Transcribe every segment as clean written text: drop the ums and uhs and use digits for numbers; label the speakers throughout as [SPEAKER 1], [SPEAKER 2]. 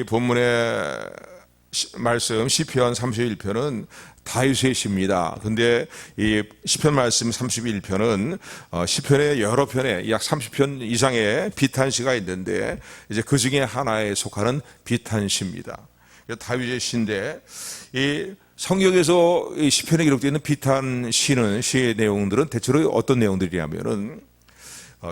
[SPEAKER 1] 본문의 말씀 시편 31편은 다윗의 시입니다. 근데 이 시편 말씀 31편은 시편의 여러 편에 약 30편 이상의 비탄시가 있는데 이제 그 중에 하나에 속하는 비탄시입니다. 다윗의 시인데 이 성경에서 이 시편에 기록되어 있는 비탄시는 시의 내용들은 대체로 어떤 내용들이냐면은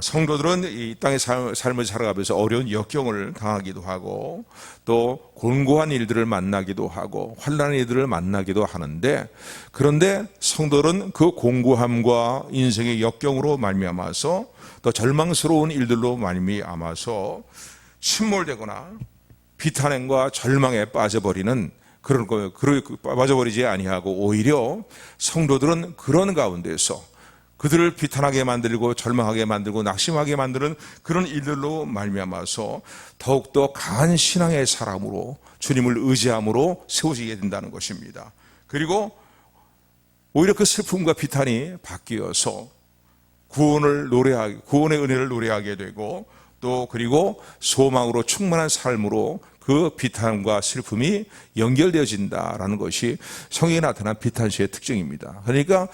[SPEAKER 1] 성도들은 이 땅의 삶을 살아가면서 어려운 역경을 당하기도 하고 또 곤고한 일들을 만나기도 하고 환난의 일들을 만나기도 하는데, 그런데 성도들은 그 곤고함과 인생의 역경으로 말미암아서 또 절망스러운 일들로 말미암아서 침몰되거나 비탄행과 절망에 빠져버리는 그런 거 빠져버리지 아니하고 오히려 성도들은 그런 가운데서 그들을 비탄하게 만들고 절망하게 만들고 낙심하게 만드는 그런 일들로 말미암아서 더욱더 강한 신앙의 사람으로 주님을 의지함으로 세워지게 된다는 것입니다. 그리고 오히려 그 슬픔과 비탄이 바뀌어서 구원의 은혜를 노래하게 되고 또 그리고 소망으로 충만한 삶으로 그 비탄과 슬픔이 연결되어진다라는 것이 성경에 나타난 비탄시의 특징입니다. 그러니까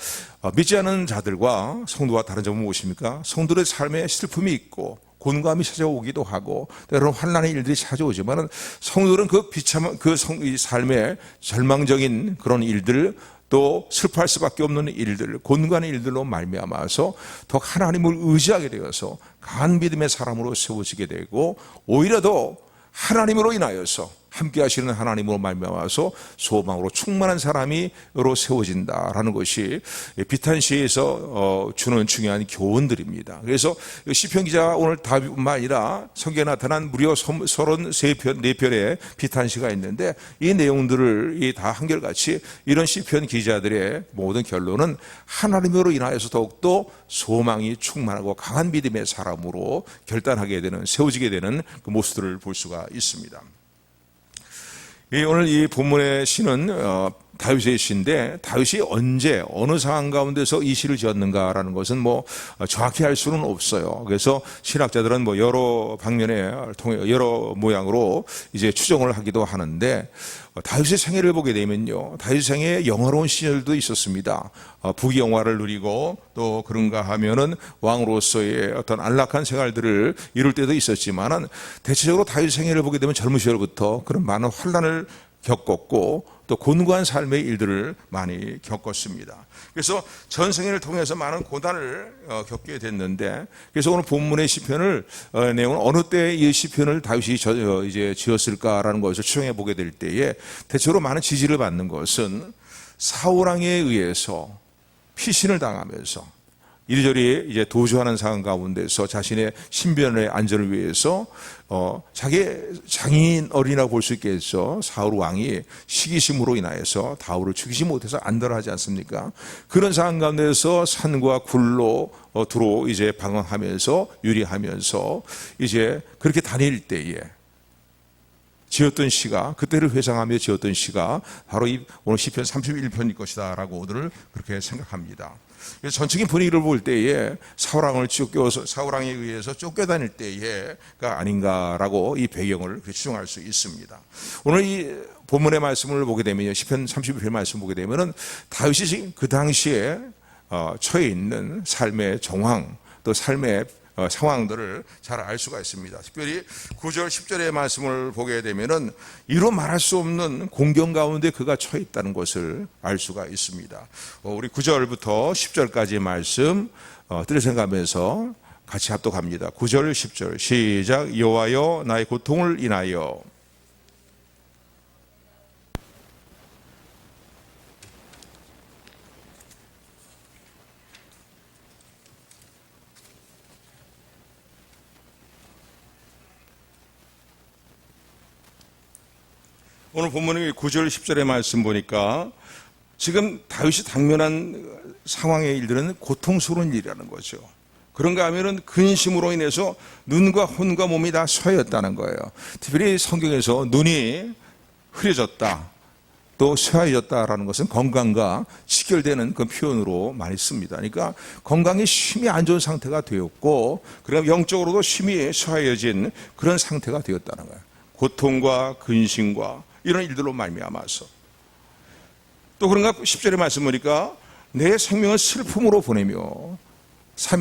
[SPEAKER 1] 믿지 않는 자들과 성도와 다른 점은 무엇입니까? 성도의 삶에 슬픔이 있고 곤감이 찾아오기도 하고 때로는 환난의 일들이 찾아오지만 성도들은 그 비참한 이 삶의 절망적인 그런 일들 또 슬퍼할 수밖에 없는 일들, 곤고한 일들로 말미암아서 더 하나님을 의지하게 되어서 강한 믿음의 사람으로 세워지게 되고 오히려 더 하나님으로 인하여서 함께 하시는 하나님으로 말미암아서 소망으로 충만한 사람으로 세워진다라는 것이 비탄시에서 주는 중요한 교훈들입니다. 그래서 시편 기자가 오늘 다윗뿐만 아니라 성경에 나타난 무려 33편, 4편의 비탄시가 있는데 이 내용들을 다 한결같이 이런 시편 기자들의 모든 결론은 하나님으로 인하여서 더욱더 소망이 충만하고 강한 믿음의 사람으로 결단하게 되는, 세워지게 되는 그 모습들을 볼 수가 있습니다. 오늘 이 본문의 시는 다윗의 시인데 다윗이 언제 어느 상황 가운데서 이 시를 지었는가라는 것은 정확히 알 수는 없어요. 그래서 신학자들은 여러 방면에 통해 여러 모양으로 이제 추정을 하기도 하는데 다윗의 생애를 보게 되면요, 다윗의 생애에 영화로운 시절도 있었습니다. 부귀영화를 누리고 또 그런가 하면은 왕으로서의 어떤 안락한 생활들을 이룰 때도 있었지만은 대체적으로 다윗의 생애를 보게 되면 젊은 시절부터 그런 많은 환난을 겪었고 또 곤고한 삶의 일들을 많이 겪었습니다. 그래서 전생애를 통해서 많은 고난을 겪게 됐는데, 그래서 오늘 본문의 시편을 내용은 어느 때 이 시편을 다윗이 이제 지었을까라는 것을 추정해 보게 될 때에 대체로 많은 지지를 받는 것은 사울 왕에 의해서 피신을 당하면서 이리저리 이제 도주하는 상황 가운데서 자신의 신변의 안전을 위해서 자기 장인 어린이라고 볼 수 있겠죠. 사울 왕이 시기심으로 인하여서 다윗을 죽이지 못해서 안달하지 않습니까? 그런 상황 가운데서 산과 굴로 두로 이제 방황하면서 유리하면서 이제 그렇게 다닐 때에 지었던 시가, 그때를 회상하며 지었던 시가 바로 이 오늘 시편 31편일 것이다라고 오늘 그렇게 생각합니다. 그래서 전적인 분위기를 볼 때에 사울왕에 의해서 쫓겨다닐 때가 아닌가라고 이 배경을 추정할 수 있습니다. 오늘 이 본문의 말씀을 보게 되면 시편 31편 말씀을 보게 되면은 다윗이 그 당시에 처해 있는 삶의 정황 또 삶의 상황들을 잘 알 수가 있습니다. 특별히 9절 10절의 말씀을 보게 되면은 이루 말할 수 없는 공경 가운데 그가 처해 있다는 것을 알 수가 있습니다. 우리 9절부터 10절까지 말씀 들으셔가면서 같이 합독합니다. 9절 10절 시작. 여호와여 나의 고통을 인하여 오늘 본문의 9절 10절의 말씀 보니까 지금 다윗이 당면한 상황의 일들은 고통스러운 일이라는 거죠. 그런가 하면은 근심으로 인해서 눈과 혼과 몸이 다 쇠하였다는 거예요. 특별히 성경에서 눈이 흐려졌다 또 쇠하여졌다라는 것은 건강과 직결되는 그 표현으로 많이 씁니다. 그러니까 건강이 심히 안 좋은 상태가 되었고 그럼 영적으로도 심히 쇠하여진 그런 상태가 되었다는 거예요. 고통과 근심과 이런 일들로 말미암아서 또 그런가 10절의 말씀 보니까 내 생명을 슬픔으로 보내며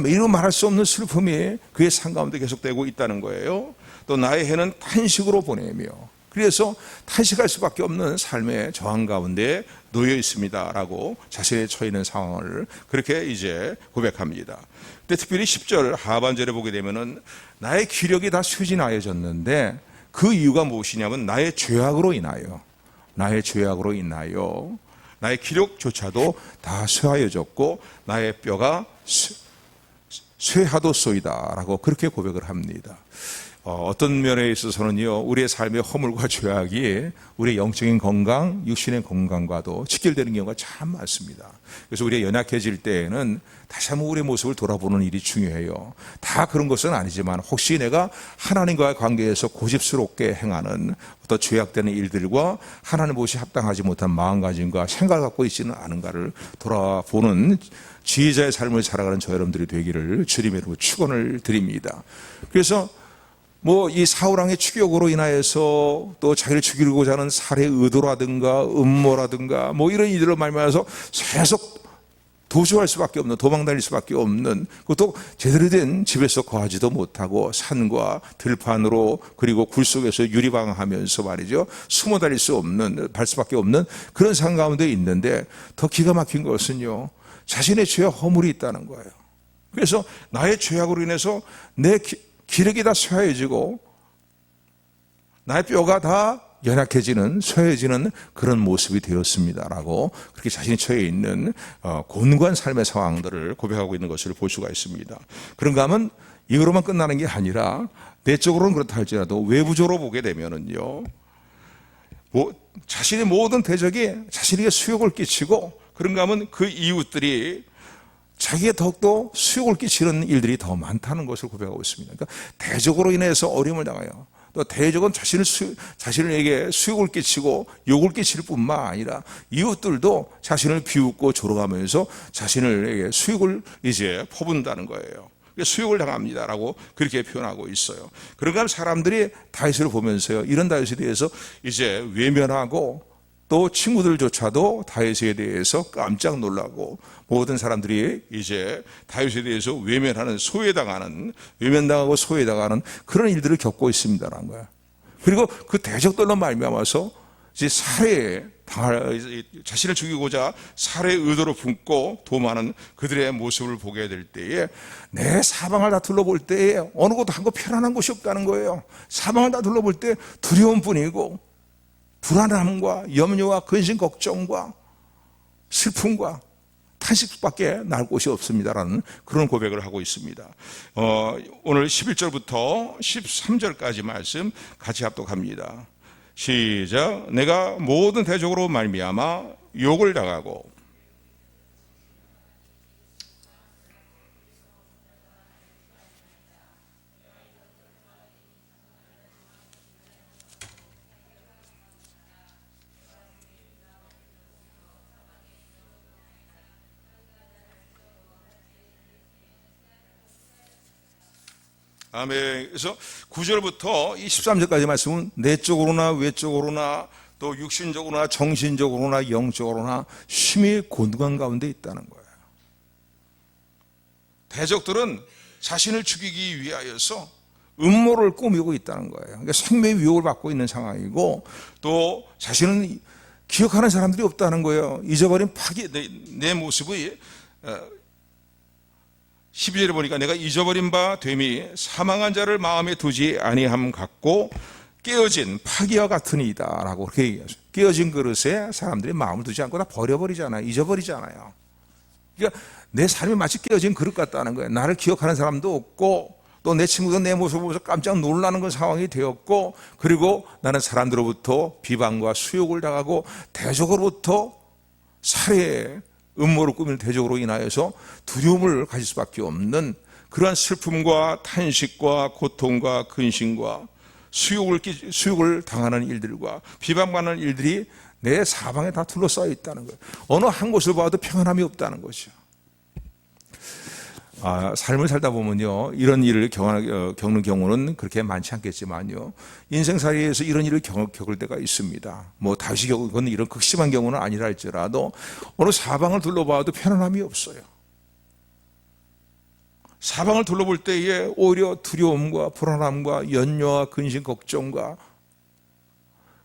[SPEAKER 1] 이루 말할 수 없는 슬픔이 그의 삶 가운데 계속되고 있다는 거예요. 또 나의 해는 탄식으로 보내며 그래서 탄식할 수밖에 없는 삶의 저항 가운데 놓여 있습니다라고 자신의 처해 있는 상황을 그렇게 이제 고백합니다. 근데 특별히 10절 하반절에 보게 되면은 나의 기력이 다 쇠진하여졌는데 그 이유가 무엇이냐면 나의 죄악으로 인하여 나의 기력조차도 다 쇠하여졌고 나의 뼈가 쇠하도소이다라고 그렇게 고백을 합니다. 어떤 면에 있어서는요, 우리의 삶의 허물과 죄악이 우리의 영적인 건강, 육신의 건강과도 직결되는 경우가 참 많습니다. 그래서 우리가 연약해질 때에는 다시 한번 우리의 모습을 돌아보는 일이 중요해요. 다 그런 것은 아니지만 혹시 내가 하나님과의 관계에서 고집스럽게 행하는 어떤 죄악되는 일들과 하나님 보시 합당하지 못한 마음가짐과 생각을 갖고 있지는 않은가를 돌아보는 지혜자의 삶을 살아가는 저 여러분들이 되기를 주님으로 축원을 드립니다. 그래서 이 사울왕의 추격으로 인하여서 또 자기를 죽이고자 하는 살해 의도라든가 음모라든가 이런 일들로 말미암아서 계속 도주할 수밖에 없는, 도망다닐 수밖에 없는, 그것도 제대로 된 집에서 거하지도 못하고 산과 들판으로 그리고 굴 속에서 유리방하면서 말이죠, 숨어 다닐 수 없는, 발 수밖에 없는 그런 상황 가운데 있는데 더 기가 막힌 것은요, 자신의 죄와 허물이 있다는 거예요. 그래서 나의 죄악으로 인해서 내 기력이 다 쇠해지고 나의 뼈가 다 연약해지는, 쇠해지는 그런 모습이 되었습니다라고 그렇게 자신이 처해 있는 곤고한 삶의 상황들을 고백하고 있는 것을 볼 수가 있습니다. 그런가 하면 이거로만 끝나는 게 아니라 내적으로는 그렇다 할지라도 외부적으로 보게 되면은요, 자신의 모든 대적이 자신에게 수욕을 끼치고 그런가 하면 그 이웃들이 자기에 더욱더 수욕을 끼치는 일들이 더 많다는 것을 고백하고 있습니다. 그러니까 대적으로 인해서 어려움을 당해요. 또 대적은 자신에게 수욕을 끼치고 욕을 끼칠 뿐만 아니라 이웃들도 자신을 비웃고 조롱하면서 자신에게 수욕을 이제 퍼붓는다는 거예요. 수욕을 당합니다라고 그렇게 표현하고 있어요. 그러니까 사람들이 다윗을 보면서요, 이런 다윗에 대해서 이제 외면하고 또 친구들조차도 다윗에 대해서 깜짝 놀라고 모든 사람들이 이제 다윗에 대해서 외면당하고 소외당하는 그런 일들을 겪고 있습니다라는 거야. 그리고 그 대적들로 말미암아서 이제 자신을 죽이고자 살해 의도로 품고 도마는 그들의 모습을 보게 될 때에 내 사방을 다 둘러볼 때에 어느 곳도 한 곳 편안한 곳이 없다는 거예요. 사방을 다 둘러볼 때 두려움뿐이고 불안함과 염려와 근심 걱정과 슬픔과 탄식밖에 날 곳이 없습니다라는 그런 고백을 하고 있습니다. 오늘 11절부터 13절까지 말씀 같이 합독합니다. 시작. 내가 모든 대적으로 말미암아 욕을 당하고 아멘. 그래서 9절부터 23절까지 말씀은 내적으로나 외적으로나 또 육신적으로나 정신적으로나 영적으로나 심히 곤두한 가운데 있다는 거예요. 대적들은 자신을 죽이기 위하여서 음모를 꾸미고 있다는 거예요. 그러니까 생명의 위협을 받고 있는 상황이고 또 자신은 기억하는 사람들이 없다는 거예요. 잊어버린 내 모습이 12절에 보니까 내가 잊어버린 바 됨이 사망한 자를 마음에 두지 아니함 같고 깨어진 파기와 같으니이다 라고 그렇게 얘기하죠. 깨어진 그릇에 사람들이 마음을 두지 않고 다 버려버리잖아요. 잊어버리잖아요. 그러니까 내 삶이 마치 깨어진 그릇 같다는 거예요. 나를 기억하는 사람도 없고 또 내 친구도 내 모습을 보면서 깜짝 놀라는 그런 상황이 되었고 그리고 나는 사람들로부터 비방과 수욕을 당하고 대적으로부터 살해 음모를 꾸미는 대적으로 인하여서 두려움을 가질 수밖에 없는 그러한 슬픔과 탄식과 고통과 근심과 수욕을 당하는 일들과 비방받는 일들이 내 사방에 다 둘러싸여 있다는 거예요. 어느 한 곳을 봐도 평안함이 없다는 거죠. 삶을 살다 보면요, 이런 일을 겪는 경우는 그렇게 많지 않겠지만요, 인생살이에서 이런 일을 겪을 때가 있습니다. 뭐 다시 겪은 이런 극심한 경우는 아니라 할지라도 어느 사방을 둘러봐도 편안함이 없어요. 사방을 둘러볼 때에 오히려 두려움과 불안함과 연뇨와 근심, 걱정과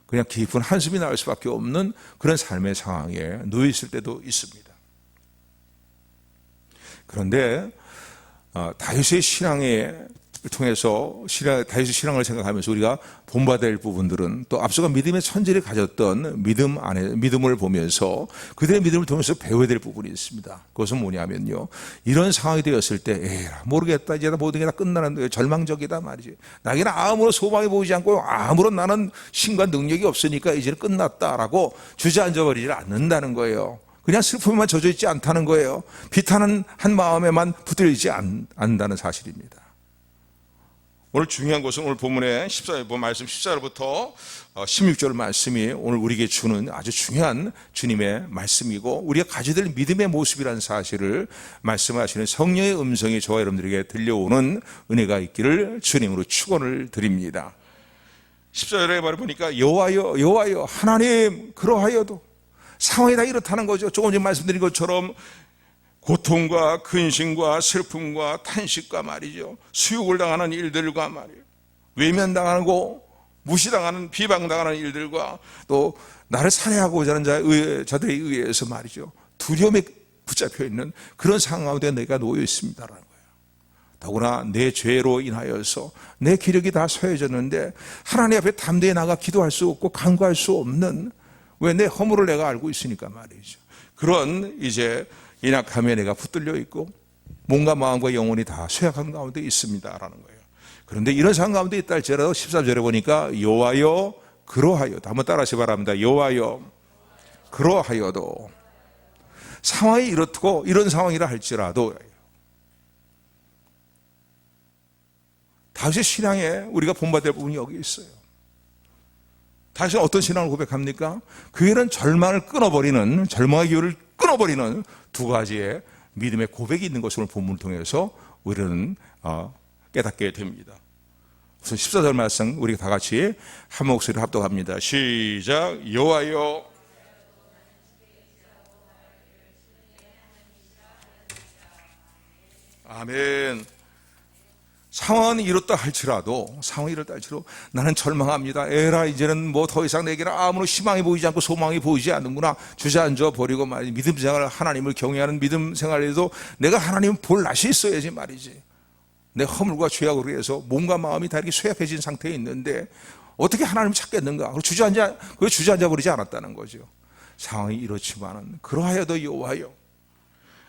[SPEAKER 1] 그냥 깊은 한숨이 나올 수밖에 없는 그런 삶의 상황에 놓여 있을 때도 있습니다. 그런데 다윗의 신앙에 통해서 다윗의 신앙을 생각하면서 우리가 본받아야 할 부분들은, 또 앞서가 믿음의 천재를 가졌던 믿음을 보면서 그들의 믿음을 통해서 배워야 될 부분이 있습니다. 그것은 뭐냐면요, 이런 상황이 되었을 때 에라 모르겠다, 이제 모든 게 다 끝나는, 절망적이다 말이지, 나에게는 아무런 소망이 보이지 않고 아무런 나는 힘과 능력이 없으니까 이제는 끝났다라고 주저앉아 버리지 않는다는 거예요. 그냥 슬픔에만 젖어 있지 않다는 거예요. 비탄은 한 마음에만 붙들려 있지 않는다는 사실입니다. 오늘 중요한 것은 오늘 본문의 말씀 14절부터 16절 말씀이 오늘 우리에게 주는 아주 중요한 주님의 말씀이고, 우리가 가져야 될 믿음의 모습이라는 사실을 말씀하시는 성령의 음성이 저와 여러분들에게 들려오는 은혜가 있기를 주님으로 축원을 드립니다. 14절에 말해보니까 여호와여 여호와여 하나님, 그러하여도 상황이 다 이렇다는 거죠. 조금 전에 말씀드린 것처럼 고통과 근심과 슬픔과 탄식과 말이죠, 수욕을 당하는 일들과 말이에요, 외면당하고 무시당하는, 비방당하는 일들과 또 나를 살해하고자 하는 자들에 의해서 말이죠, 두려움에 붙잡혀 있는 그런 상황 가운데 내가 놓여 있습니다라는 거예요. 더구나 내 죄로 인하여서 내 기력이 다 쇠해졌는데 하나님 앞에 담대히 나가 기도할 수 없고 간구할 수 없는, 왜? 내 허물을 내가 알고 있으니까 말이죠. 그런 이제 인악함에 내가 붙들려 있고 몸과 마음과 영혼이 다 쇠약한 가운데 있습니다라는 거예요. 그런데 이런 상황 가운데 있다 할지라도 14절에 보니까 여호와여 그러하여도, 한번 따라하시 바랍니다. 여호와여 그러하여도, 상황이 이렇고 이런 상황이라 할지라도, 다윗의 신앙에 우리가 본받을 부분이 여기 있어요. 다윗은 어떤 신앙을 고백합니까? 그에는 절망의 기울을 끊어버리는 두 가지의 믿음의 고백이 있는 것을 본문을 통해서 우리는 깨닫게 됩니다. 우선 14절 말씀 우리 다 같이 한 목소리로 합독합니다. 시작. 여호와여 아멘. 상황은 이렇다 할지라도 나는 절망합니다. 에라, 이제는 뭐 더 이상 내게는 아무런 희망이 보이지 않고 소망이 보이지 않는구나. 주저앉아 버리고 말이지, 믿음 생활, 하나님을 경외하는 믿음 생활에도 내가 하나님을 볼 낯이 있어야지 말이지. 내 허물과 죄악으로 해서 몸과 마음이 다 이렇게 쇠약해진 상태에 있는데 어떻게 하나님을 찾겠는가? 주저앉아 버리지 않았다는 거죠. 상황이 이렇지만은 그러하여도 여호와여,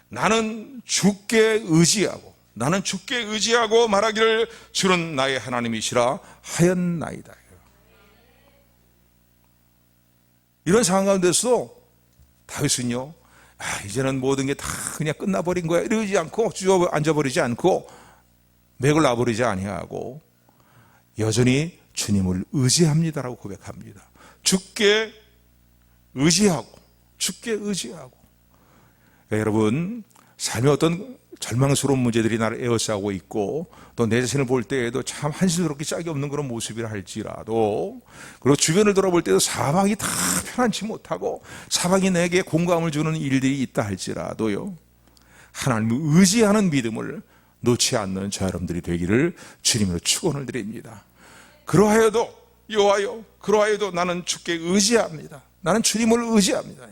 [SPEAKER 1] 나는 주께 의지하고 말하기를 주는 나의 하나님이시라 하였나이다. 이런 상황 가운데서 다윗은요, 이제는 모든 게 다 그냥 끝나버린 거야 이러지 않고, 주저앉아버리지 않고, 맥을 놔버리지 아니하고 여전히 주님을 의지합니다라고 고백합니다. 주께 의지하고. 여러분, 삶의 어떤 절망스러운 문제들이 나를 에워싸고 있고, 또 내 자신을 볼 때에도 참 한심스럽게 짝이 없는 그런 모습이라 할지라도, 그리고 주변을 돌아볼 때도 사방이 다 편안치 못하고 사방이 내게 공감을 주는 일들이 있다 할지라도요, 하나님을 의지하는 믿음을 놓지 않는 저 여러분들이 되기를 주님으로 축원을 드립니다. 그러하여도 여호와여, 그러하여도 나는 주께 의지합니다. 나는 주님을 의지합니다.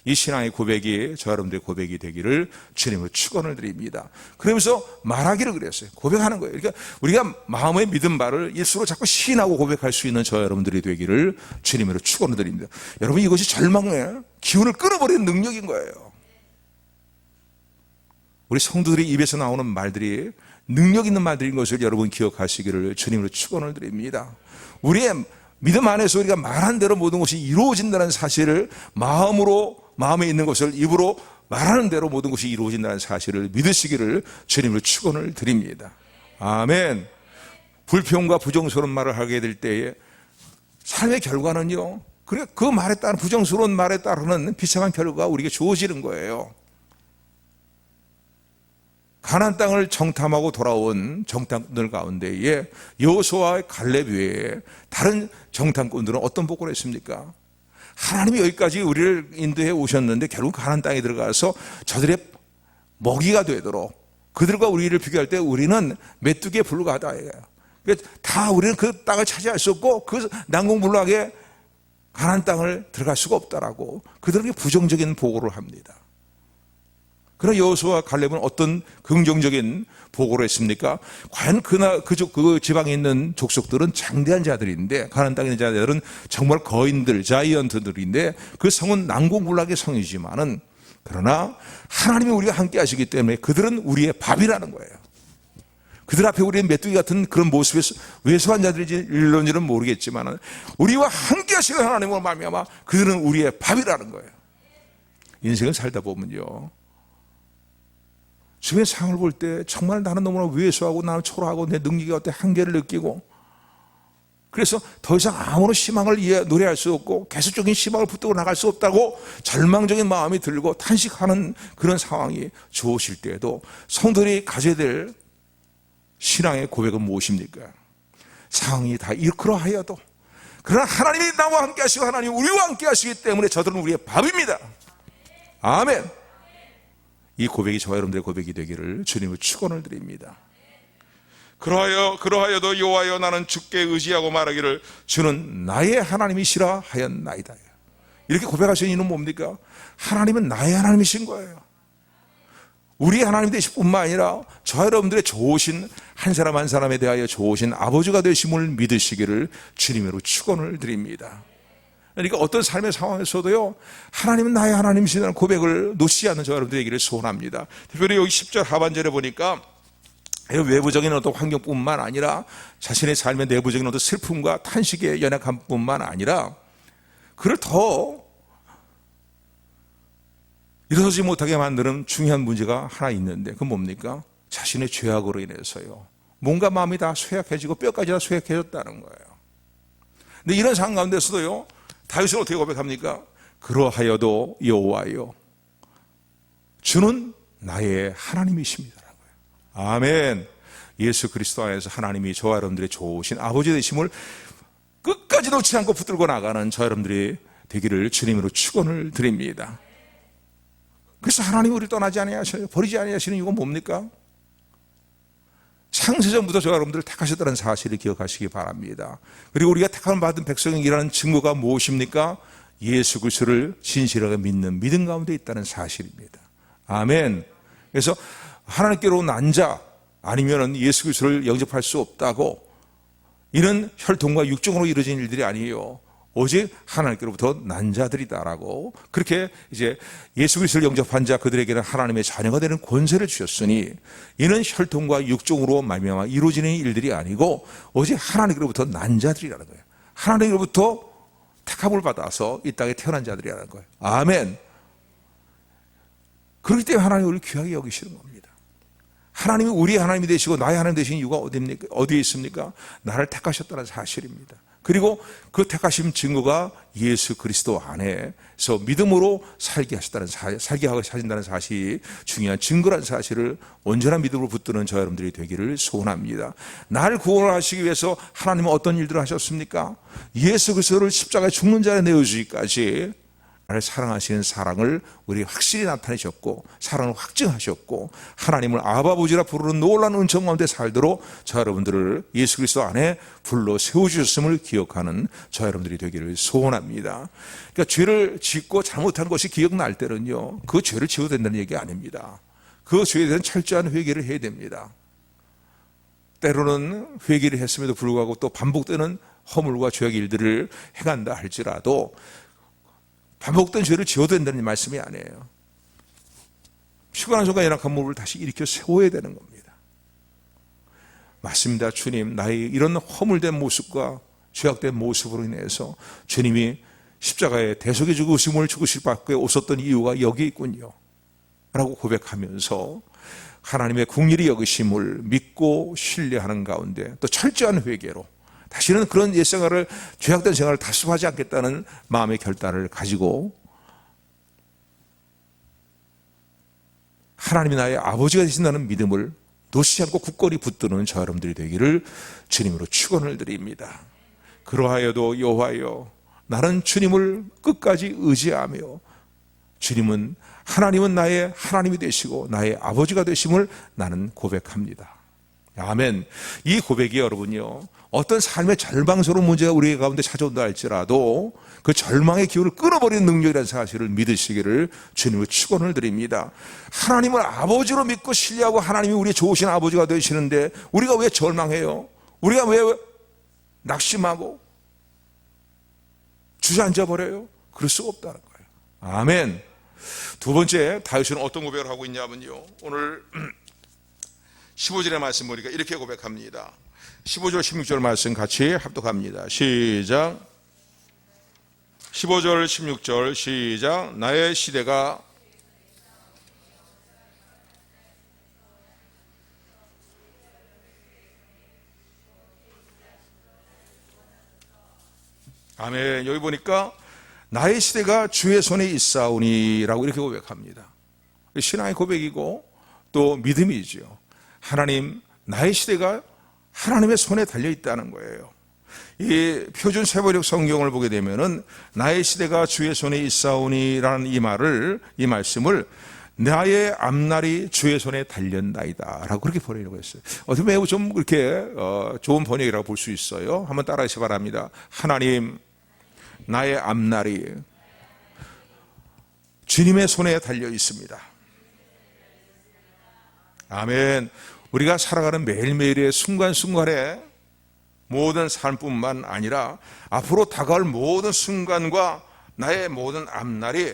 [SPEAKER 1] 이 신앙의 고백이 저 여러분들의 고백이 되기를 주님으로 축원을 드립니다. 그러면서 말하기를 그랬어요. 고백하는 거예요. 그러니까 우리가 마음의 믿음 바를 일수로 자꾸 시인하고 고백할 수 있는 저 여러분들이 되기를 주님으로 축원을 드립니다. 여러분, 이것이 절망의 기운을 끌어버리는 능력인 거예요. 우리 성도들이 입에서 나오는 말들이 능력 있는 말들인 것을 여러분 기억하시기를 주님으로 축원을 드립니다. 우리의 믿음 안에서 우리가 말한 대로 모든 것이 이루어진다는 사실을 마음에 있는 것을 입으로 말하는 대로 모든 것이 이루어진다는 사실을 믿으시기를 주님으로 축원을 드립니다. 아멘. 불평과 부정스러운 말을 하게 될 때에 삶의 결과는요, 그 말에 따른, 부정스러운 말에 따르는 비참한 결과가 우리에게 주어지는 거예요. 가나안 땅을 정탐하고 돌아온 정탐꾼들 가운데에 여호수아와 갈렙 외에 다른 정탐꾼들은 어떤 보고를 했습니까? 하나님이 여기까지 우리를 인도해 오셨는데 결국 가나안 땅에 들어가서 저들의 먹이가 되도록, 그들과 우리를 비교할 때 우리는 메뚜기에 불과하다. 다 우리는 그 땅을 차지할 수 없고 그 난공불락에 가나안 땅을 들어갈 수가 없다라고 그들에게 부정적인 보고를 합니다. 그러나 여호수아와 갈렙은 어떤 긍정적인 보고를 했습니까? 과연 그 지방에 있는 족속들은 장대한 자들인데, 가나안 땅에 있는 자들은 정말 거인들, 자이언트들인데 그 성은 난공불락의 성이지만은, 그러나 하나님이 우리가 함께 하시기 때문에 그들은 우리의 밥이라는 거예요. 그들 앞에 우리는 메뚜기 같은 그런 모습의 왜소한 자들일런지는 모르겠지만 우리와 함께 하시는 하나님으로 말미암아 그들은 우리의 밥이라는 거예요. 인생을 살다 보면요, 주변의 상황을 볼 때 정말 나는 너무나 왜소하고 나는 초라하고 내 능력이 어때 한계를 느끼고, 그래서 더 이상 아무런 희망을 노래할 수 없고 계속적인 희망을 붙들고 나갈 수 없다고 절망적인 마음이 들고 탄식하는 그런 상황이 주어질 때에도 성도들이 가져야 될 신앙의 고백은 무엇입니까? 상황이 다 이렇게하여도 그러나 하나님이 나와 함께 하시고 하나님이 우리와 함께 하시기 때문에 저들은 우리의 밥입니다. 아멘. 이 고백이 저와 여러분들의 고백이 되기를 주님을 축원을 드립니다. 그러하여도 여호와여 나는 주께 의지하고 말하기를 주는 나의 하나님이시라 하였나이다. 이렇게 고백하신 이유는 뭡니까? 하나님은 나의 하나님이신 거예요. 우리 하나님 되실 뿐만 아니라 저와 여러분들의 좋으신 한 사람 한 사람에 대하여 좋으신 아버지가 되심을 믿으시기를 주님으로 축원을 드립니다. 그러니까 어떤 삶의 상황에서도요, 하나님은 나의 하나님이시라는 고백을 놓지 않는 저와 여러분들의 얘기를 소원합니다. 특별히 여기 10절 하반절에 보니까 외부적인 어떤 환경뿐만 아니라 자신의 삶의 내부적인 어떤 슬픔과 탄식의 연약함뿐만 아니라 그를 더 일어서지 못하게 만드는 중요한 문제가 하나 있는데, 그건 뭡니까? 자신의 죄악으로 인해서요, 몸과 마음이 다 쇠약해지고 뼈까지 다 쇠약해졌다는 거예요. 근데 이런 상황 가운데서도요, 다윗은 어떻게 고백합니까? 그러하여도 여호와여 주는 나의 하나님이십니다라고요. 아멘. 예수 그리스도 안에서 하나님이 저와 여러분들의 좋으신 아버지 되심을 끝까지 놓지 않고 붙들고 나가는 저와 여러분들이 되기를 주님으로 축원을 드립니다. 그래서 하나님이 우리를 떠나지 아니하셔요, 버리지 아니하시는 이유가 뭡니까? 창세전부터 저와 여러분들을 택하셨다는 사실을 기억하시기 바랍니다. 그리고 우리가 택함을 받은 백성이라는 증거가 무엇입니까? 예수 그리스도를 진실하게 믿는 믿음 가운데 있다는 사실입니다. 아멘. 그래서 하나님께로 난 자 아니면은 예수 그리스도를 영접할 수 없다고, 이는 혈통과 육정으로 이루어진 일들이 아니에요. 오직 하나님께로부터 난 자들이다라고, 그렇게 이제 예수 그리스도를 영접한 자 그들에게는 하나님의 자녀가 되는 권세를 주셨으니 이는 혈통과 육종으로 말미암아 이루어지는 일들이 아니고 오직 하나님께로부터 난 자들이라는 거예요. 하나님께로부터 택함을 받아서 이 땅에 태어난 자들이라는 거예요. 아멘. 그렇기 때문에 하나님이 우리를 귀하게 여기시는 겁니다. 하나님이 우리의 하나님이 되시고 나의 하나님 되신 이유가 어디에 있습니까? 나를 택하셨다는 사실입니다. 그리고 그 택하심 증거가 예수 그리스도 안에서 믿음으로 살게 하신다는 사실이 중요한 증거라는 사실을 온전한 믿음으로 붙드는 저 여러분들이 되기를 소원합니다. 나를 구원하시기 위해서 하나님은 어떤 일들을 하셨습니까? 예수 그리스도를 십자가에 죽는 자에 내어주기까지 나를 사랑하시는 사랑을 우리 확실히 나타내셨고 사랑을 확증하셨고 하나님을 아버지라 부르는 놀라운 은총 가운데 살도록 저 여러분들을 예수 그리스도 안에 불러 세워주셨음을 기억하는 저 여러분들이 되기를 소원합니다. 그러니까 죄를 짓고 잘못한 것이 기억날 때는요, 그 죄를 지어도 된다는 얘기 아닙니다. 그 죄에 대한 철저한 회개를 해야 됩니다. 때로는 회개를 했음에도 불구하고 또 반복되는 허물과 죄악의 일들을 행한다 할지라도 반복된 죄를 지어도 된다는 말씀이 아니에요. 피곤한 손과 연약한 몸을 다시 일으켜 세워야 되는 겁니다. 맞습니다. 주님, 나의 이런 허물된 모습과 죄악된 모습으로 인해서 주님이 십자가에 대속의 죽으심을 죽으실 밖에 없었던 이유가 여기 있군요 라고 고백하면서 하나님의 긍휼히 여기심을 믿고 신뢰하는 가운데 또 철저한 회개로 다시는 그런 옛 생활을, 죄악된 생활을 다시하지 않겠다는 마음의 결단을 가지고 하나님이 나의 아버지가 되신다는 믿음을 놓치지 않고 굳건히 붙드는 저 여러분들이 되기를 주님으로 축원을 드립니다. 그러하여도 여호와여, 나는 주님을 끝까지 의지하며 하나님은 나의 하나님이 되시고 나의 아버지가 되심을 나는 고백합니다. 아멘. 이 고백이 여러분요, 어떤 삶의 절망스러운 문제가 우리 가운데 찾아온다 할지라도 그 절망의 기운을 끊어버리는 능력이라는 사실을 믿으시기를 주님을 축원을 드립니다. 하나님을 아버지로 믿고 신뢰하고 하나님이 우리의 좋으신 아버지가 되시는데 우리가 왜 절망해요? 우리가 왜 낙심하고 주저앉아 버려요? 그럴 수가 없다는 거예요. 아멘. 두 번째, 다윗은 어떤 고백을 하고 있냐면요, 오늘 15절의 말씀 보니까 이렇게 고백합니다. 15절 16절 말씀 같이 합독합니다. 시작. 15절 16절 시작. 나의 시대가 아멘. 여기 보니까 나의 시대가 주의 손에 있사오니 라고 이렇게 고백합니다. 신앙의 고백이고 또 믿음이죠. 하나님, 나의 시대가 하나님의 손에 달려있다는 거예요. 이 표준 세번역 성경을 보게 되면은 나의 시대가 주의 손에 있사오니 라는 이 말씀을 나의 앞날이 주의 손에 달렸나이다 라고 그렇게 번역하려고 했어요. 어떻게 매우 좀 그렇게 좋은 번역이라고 볼 수 있어요. 한번 따라하시기 바랍니다. 하나님, 나의 앞날이 주님의 손에 달려 있습니다. 아멘. 우리가 살아가는 매일매일의 순간순간에 모든 삶뿐만 아니라 앞으로 다가올 모든 순간과 나의 모든 앞날이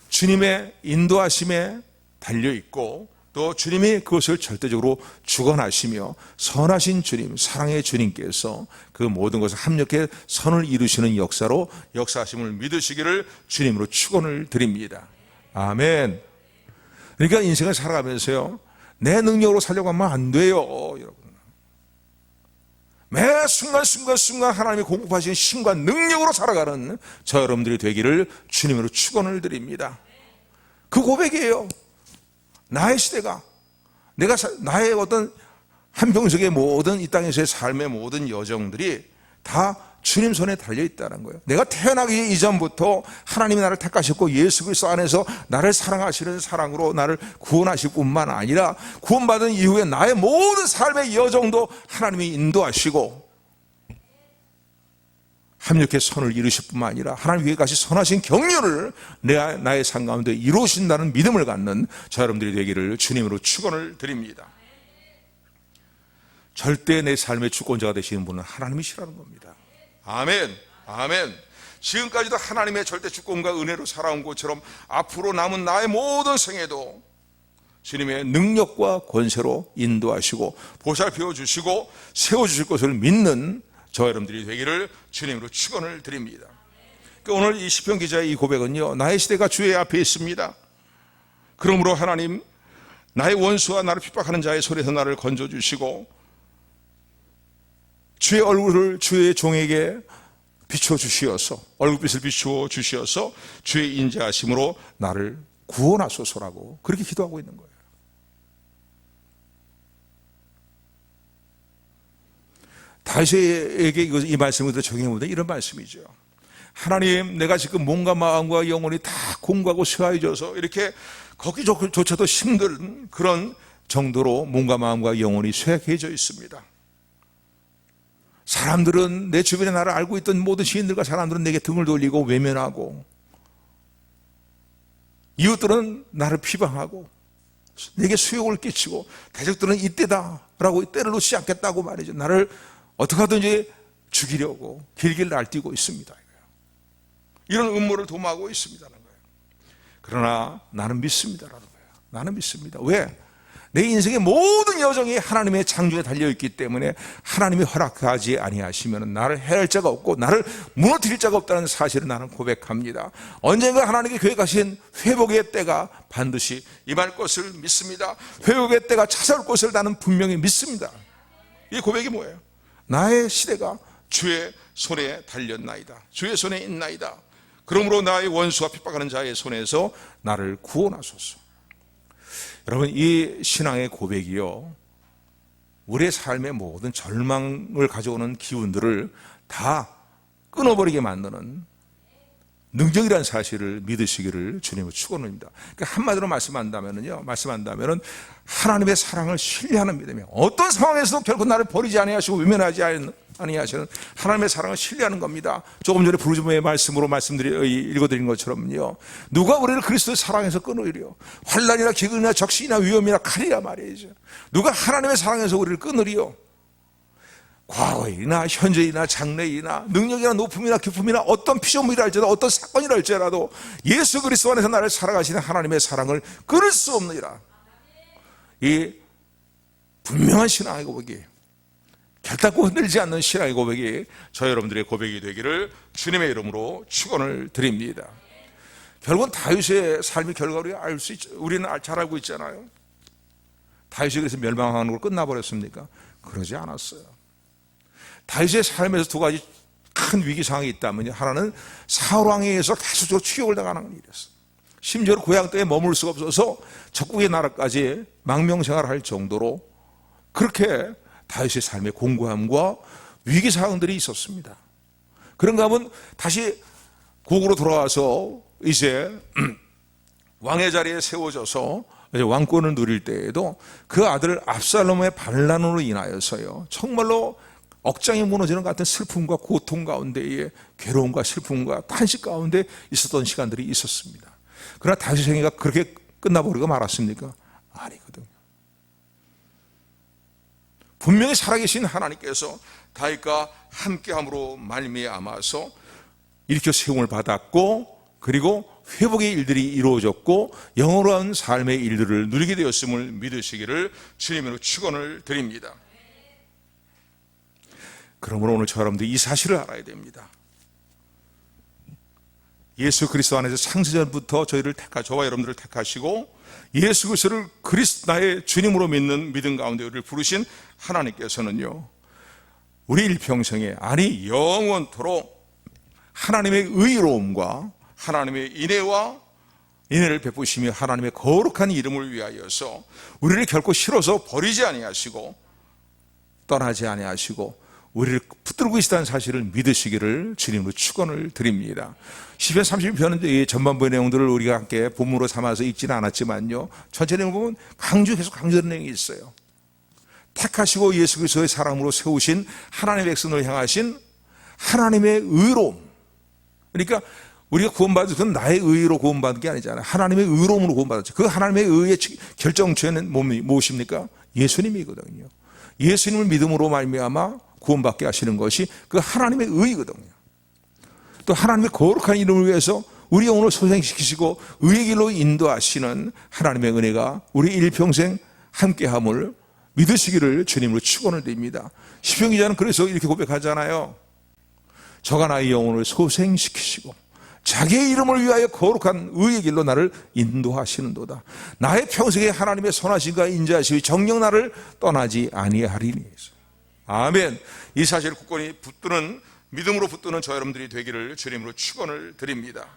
[SPEAKER 1] 주님의 인도하심에 달려있고 또 주님이 그것을 절대적으로 주관하시며 선하신 주님, 사랑의 주님께서 그 모든 것을 합력해 선을 이루시는 역사로 역사하심을 믿으시기를 주님으로 축원을 드립니다. 아멘. 그러니까 인생을 살아가면서요, 내 능력으로 살려고 하면 안 돼요, 여러분. 매 순간 하나님이 공급하신 신과 능력으로 살아가는 저 여러분들이 되기를 주님으로 축원을 드립니다. 그 고백이에요. 나의 시대가, 나의 어떤 한평생의 모든 이 땅에서의 삶의 모든 여정들이 다 주님 손에 달려있다는 거예요. 내가 태어나기 이전부터 하나님이 나를 택하셨고 예수 그리스도 안에서 나를 사랑하시는 사랑으로 나를 구원하실 뿐만 아니라 구원받은 이후에 나의 모든 삶의 여정도 하나님이 인도하시고 합력해 선을 이루실 뿐만 아니라 하나님 위에까지 선하신 경륜을 나의 삶 가운데 이루신다는 믿음을 갖는 저 여러분들이 되기를 주님으로 축원을 드립니다. 절대 내 삶의 주권자가 되시는 분은 하나님이시라는 겁니다. 아멘. 아멘. 지금까지도 하나님의 절대 주권과 은혜로 살아온 것처럼 앞으로 남은 나의 모든 생애도 주님의 능력과 권세로 인도하시고 보살펴 주시고 세워주실 것을 믿는 저 여러분들이 되기를 주님으로 축원을 드립니다. 그러니까 오늘 이 시편 기자의 이 고백은요, 나의 시대가 주의 앞에 있습니다. 그러므로 하나님, 나의 원수와 나를 핍박하는 자의 손에서 나를 건져주시고 주의 얼굴을 주의 종에게 비춰주시어서, 얼굴빛을 비추어 주시어서 주의 인자하심으로 나를 구원하소서라고 그렇게 기도하고 있는 거예요. 다윗에게 이 말씀을 적용해보면 이런 말씀이죠. 하나님, 내가 지금 몸과 마음과 영혼이 다 공고하고 쇠하여져서 이렇게 걷기조차도 힘든 그런 정도로 몸과 마음과 영혼이 쇠약해져 있습니다. 사람들은, 내 주변에 나를 알고 있던 모든 시인들과 사람들은 내게 등을 돌리고 외면하고, 이웃들은 나를 비방하고 내게 수욕을 끼치고, 대적들은 이때다라고 때를 놓지 않겠다고 말이죠. 나를 어떻게 하든지 죽이려고 길길 날뛰고 있습니다. 이런 음모를 도모하고 있습니다는 거예요. 그러나 나는 믿습니다라는 거예요. 나는 믿습니다. 왜? 내 인생의 모든 여정이 하나님의 창조에 달려있기 때문에 하나님이 허락하지 아니하시면 나를 해할 자가 없고 나를 무너뜨릴 자가 없다는 사실을 나는 고백합니다. 언젠가 하나님께 계획하신 회복의 때가 반드시 임할 것을 믿습니다. 회복의 때가 찾아올 것을 나는 분명히 믿습니다. 이 고백이 뭐예요? 나의 시대가 주의 손에 달렸나이다. 주의 손에 있나이다. 그러므로 나의 원수와 핍박하는 자의 손에서 나를 구원하소서. 여러분, 이 신앙의 고백이요, 우리의 삶의 모든 절망을 가져오는 기운들을 다 끊어버리게 만드는 능력이라는 사실을 믿으시기를 주님을 축원합니다. 그러니까 한마디로 말씀한다면은 하나님의 사랑을 신뢰하는 믿음이에요. 어떤 상황에서도 결코 나를 버리지 아니하시고 외면하지 아니하시는 하나님의 사랑을 신뢰하는 겁니다. 조금 전에 부르짖음의 말씀으로 읽어드린 것처럼요, 누가 우리를 그리스도의 사랑에서 끊으리요? 환난이나 기근이나 적신이나 위험이나 칼이라 말이죠. 누가 하나님의 사랑에서 우리를 끊으리요? 과거이나 현재이나 장래이나 능력이나 높음이나 기쁨이나 어떤 피조물이라 할지라도 어떤 사건이라 할지라도 예수 그리스도 안에서 나를 살아가시는 하나님의 사랑을 끊을 수 없느니라. 이 분명한 신앙의 고백이, 결단코 흔들리지 않는 신앙의 고백이 저 여러분들의 고백이 되기를 주님의 이름으로 축원을 드립니다. 결국은 다윗의 삶의 결과를 알 수 있죠. 우리는 잘 알고 있잖아요. 다윗이 그래서 멸망하는 걸 끝나버렸습니까? 그러지 않았어요. 다윗의 삶에서 두 가지 큰 위기 상황이 있다면요, 하나는 사울 왕에 의해서 계속적으로 추격을 당하는 일이었어요. 심지어 고향 땅에 머물 수가 없어서 적국의 나라까지 망명생활을 할 정도로 그렇게 다윗의 삶의 공고함과 위기 상황들이 있었습니다. 그런가 하면 다시 국으로 돌아와서 이제 왕의 자리에 세워져서 왕권을 누릴 때에도 그 아들 압살롬의 반란으로 인하여서요, 정말로 억장이 무너지는 것 같은 슬픔과 고통 가운데에 괴로움과 슬픔과 탄식 가운데 있었던 시간들이 있었습니다. 그러나 다윗의 생애가 그렇게 끝나버리고 말았습니까? 아니거든요. 분명히 살아계신 하나님께서 다윗과 함께함으로 말미암아서 일으켜 세움을 받았고, 그리고 회복의 일들이 이루어졌고 영원한 삶의 일들을 누리게 되었음을 믿으시기를 주님으로 축원을 드립니다. 그러므로 오늘 저 여러분들 이 사실을 알아야 됩니다. 예수 그리스도 안에서 창세전부터 저와 여러분들을 택하시고 예수 그리스도를 나의 주님으로 믿는 믿음 가운데 우리를 부르신 하나님께서는요, 우리 일평생에, 아니 영원토록 하나님의 의로움과 하나님의 인애를 베푸시며 하나님의 거룩한 이름을 위하여서 우리를 결코 싫어서 버리지 아니하시고 떠나지 아니하시고 우리를 붙들고 계시다는 사실을 믿으시기를 주님으로 축원을 드립니다. 시편 31편은 전반부의 내용들을 우리가 함께 본문으로 삼아서 읽지는 않았지만요, 전체 내용을 보면 계속 강조되는 내용이 있어요. 택하시고 예수 그리스도의 사랑으로 세우신 하나님의 백성을 향하신 하나님의 의로움. 그러니까 우리가 구원받은 건 나의 의로 구원받은 게 아니잖아요. 하나님의 의로움으로 구원받았죠. 그 하나님의 의의 결정체는 무엇입니까? 예수님이거든요. 예수님을 믿음으로 말미암아 구원받게 하시는 것이 그 하나님의 의거든요. 또 하나님의 거룩한 이름을 위해서 우리 영혼을 소생시키시고 의의 길로 인도하시는 하나님의 은혜가 우리 일평생 함께함을 믿으시기를 주님으로 축원을 드립니다. 시편 기자는 그래서 이렇게 고백하잖아요. 저가 나의 영혼을 소생시키시고 자기의 이름을 위하여 거룩한 의의 길로 나를 인도하시는도다. 나의 평생에 하나님의 선하심과 인자하심이 정녕 나를 떠나지 아니하리니. 아멘. 이 사실을 굳건히 붙드는, 믿음으로 붙드는 저 여러분들이 되기를 주님으로 축원을 드립니다.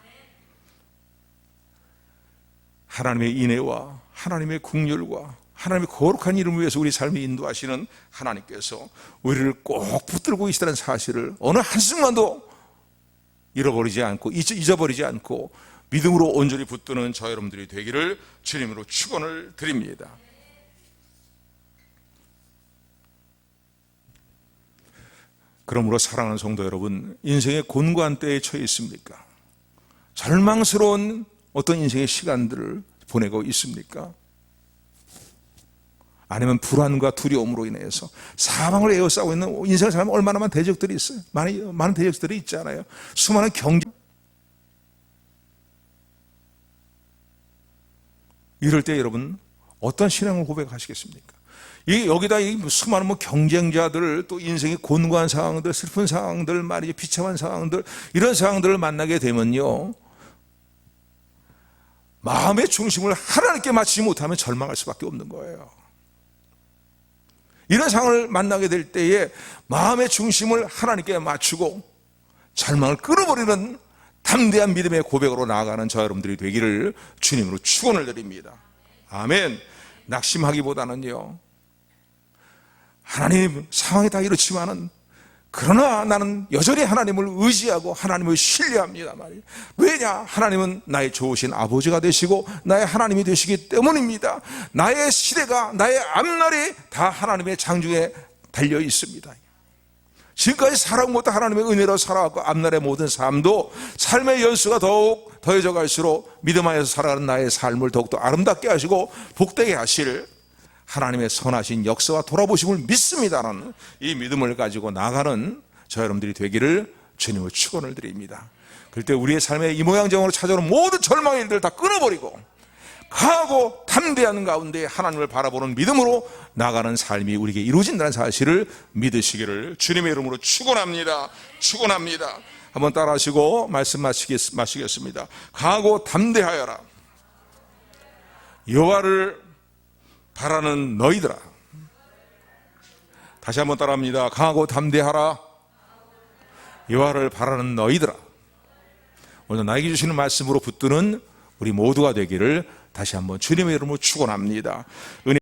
[SPEAKER 1] 하나님의 인애와 하나님의 긍휼과 하나님의 거룩한 이름을 위해서 우리 삶을 인도하시는 하나님께서 우리를 꼭 붙들고 계시다는 사실을 어느 한순간도 잃어버리지 않고 잊어버리지 않고 믿음으로 온전히 붙드는 저 여러분들이 되기를 주님으로 축원을 드립니다. 그러므로 사랑하는 성도 여러분, 인생의 곤고한 때에 처해 있습니까? 절망스러운 어떤 인생의 시간들을 보내고 있습니까? 아니면 불안과 두려움으로 인해서 사망을 에워싸고 있는 인생을 살면 얼마나 많은 대적들이 있어요. 많은 대적들이 있잖아요. 수많은 경제. 이럴 때 여러분 어떤 신앙을 고백하시겠습니까? 여기다 수많은 경쟁자들, 또 인생의 곤고한 상황들, 슬픈 상황들, 말이죠, 비참한 상황들, 이런 상황들을 만나게 되면요, 마음의 중심을 하나님께 맞추지 못하면 절망할 수밖에 없는 거예요. 이런 상황을 만나게 될 때에 마음의 중심을 하나님께 맞추고 절망을 끌어버리는 담대한 믿음의 고백으로 나아가는 저 여러분들이 되기를 주님으로 축원을 드립니다. 아멘. 낙심하기보다는요, 하나님 상황이 다 이렇지만은 그러나 나는 여전히 하나님을 의지하고 하나님을 신뢰합니다 말이에요. 왜냐? 하나님은 나의 좋으신 아버지가 되시고 나의 하나님이 되시기 때문입니다. 나의 시대가, 나의 앞날이 다 하나님의 장중에 달려 있습니다. 지금까지 살아온 것도 하나님의 은혜로 살아왔고 앞날의 모든 삶도 삶의 연수가 더욱 더해져 갈수록 믿음 안에서 살아가는 나의 삶을 더욱더 아름답게 하시고 복되게 하실 하나님의 선하신 역사와 돌아보심을 믿습니다라는 이 믿음을 가지고 나가는 저 여러분들이 되기를 주님의 축원을 드립니다. 그럴 때 우리의 삶의 이 모양정으로 찾아오는 모든 절망의 일들 다 끊어버리고 강하고 담대한 가운데 하나님을 바라보는 믿음으로 나가는 삶이 우리에게 이루어진다는 사실을 믿으시기를 주님의 이름으로 축원합니다. 축원합니다. 한번 따라하시고 말씀 마치겠습니다. 강하고 담대하여라. 여호와를 바라는 너희들아. 다시 한번 따라합니다. 강하고 담대하라. 여호와를 바라는 너희들아. 오늘 나에게 주시는 말씀으로 붙드는 우리 모두가 되기를 다시 한번 주님의 이름으로 축원합니다. 은혜